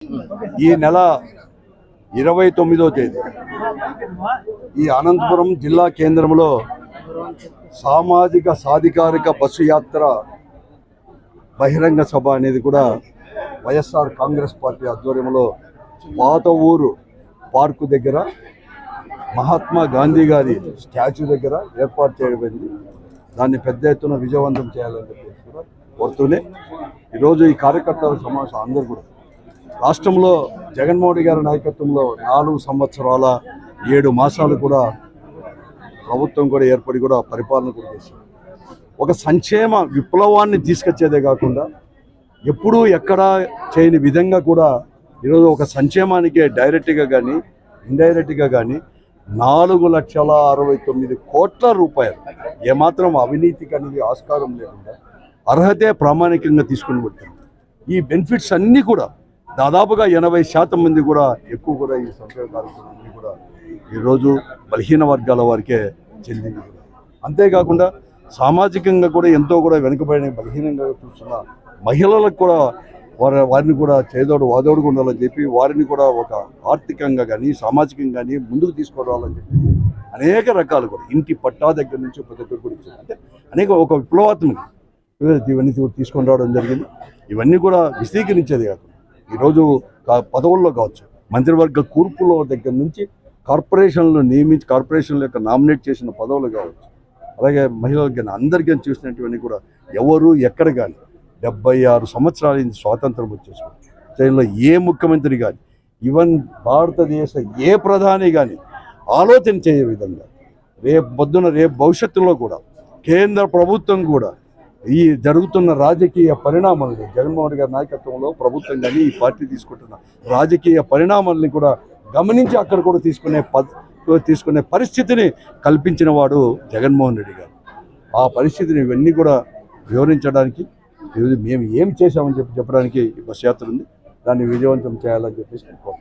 ఈ నెల 29వ తేదీ ఈ అనంతపురం జిల్లా కేంద్రంలో సామాజిక సాధికారిక బస్సు యాత్ర బహిరంగ సభ అనేది కూడా వైఎస్ఆర్ కాంగ్రెస్ పార్టీ ఆధ్వర్యంలో పాత ఊరు పార్కు దగ్గర మహాత్మా గాంధీ గారి స్టాచ్యూ దగ్గర ఏర్పాటు చేయబడింది. దాన్ని పెద్ద ఎత్తున విజయవంతం చేయాలని చెప్పేసి కూడా కోరుతూనే ఈరోజు ఈ కార్యకర్తల సమావేశం అందరూ కూడా రాష్ట్రంలో జగన్మోహన్ రెడ్డి గారి నాయకత్వంలో 4 సంవత్సరాల 7 మాసాలు కూడా ప్రభుత్వం కూడా ఏర్పడి కూడా పరిపాలన కూడా చేసింది. ఒక సంక్షేమ విప్లవాన్ని తీసుకొచ్చేదే కాకుండా ఎప్పుడూ ఎక్కడా చేయని విధంగా కూడా ఈరోజు ఒక సంక్షేమానికే డైరెక్ట్గా కానీ ఇండైరెక్ట్గా కానీ 4,69 కోట్ల రూపాయలు ఏమాత్రం అవినీతికి అనేది ఆస్కారం లేకుండా అర్హతే ప్రామాణికంగా తీసుకుని పెట్టారు. ఈ బెనిఫిట్స్ అన్నీ కూడా దాదాపుగా 80% మంది కూడా ఎక్కువ కూడా ఈ సంక్షేమ కార్యక్రమాన్ని కూడా ఈరోజు బలహీన వర్గాల వారికే చెందింది. అంతేకాకుండా సామాజికంగా కూడా ఎంతో కూడా వెనుకబడిన బలహీనంగా చూస్తున్న మహిళలకు కూడా వారిని కూడా చేదోడు వాదోడుగా ఉండాలని చెప్పి వారిని కూడా ఒక ఆర్థికంగా కానీ సామాజికంగా కానీ ముందుకు తీసుకురావాలని చెప్పి అనేక రకాలు కూడా ఇంటి పట్టా దగ్గర నుంచి ప్రతి ఒక్కరు కూడా ఇచ్చారు. అంటే అనేక ఒక విప్లవాత్మక ఇవన్నీ తీసుకొని రావడం జరిగింది. ఇవన్నీ కూడా విశదీకరించేది కాకుండా ఈరోజు పదవుల్లో కావచ్చు, మంత్రివర్గ కూర్పుల దగ్గర నుంచి కార్పొరేషన్లు నియమించి కార్పొరేషన్ల యొక్క నామినేట్ చేసిన పదవులు కావచ్చు, అలాగే మహిళలకు కానీ అందరికీ చూసినటువంటి కూడా ఎవరు ఎక్కడ కానీ 76 సంవత్సరాల స్వాతంత్రం వచ్చేసుకుంది. చైనాలో ఏ ముఖ్యమంత్రి కానీ ఈవెన్ భారతదేశ ఏ ప్రధాని కానీ ఆలోచన చేయే విధంగా రేపు భవిష్యత్తులో కూడా కేంద్ర ప్రభుత్వం కూడా ఈ జరుగుతున్న రాజకీయ పరిణామాలను జగన్మోహన్ రెడ్డి గారి నాయకత్వంలో ప్రభుత్వం కానీ ఈ పార్టీ తీసుకుంటున్న రాజకీయ పరిణామాలని కూడా గమనించి అక్కడ కూడా తీసుకునే పరిస్థితిని కల్పించిన వాడు జగన్మోహన్ రెడ్డి గారు. ఆ పరిస్థితిని ఇవన్నీ కూడా వివరించడానికి ఈరోజు మేము ఏం చేశామని చెప్పడానికి ఈ బస్ యాత్ర ఉంది. దాన్ని విజయవంతం చేయాలని చెప్పేసి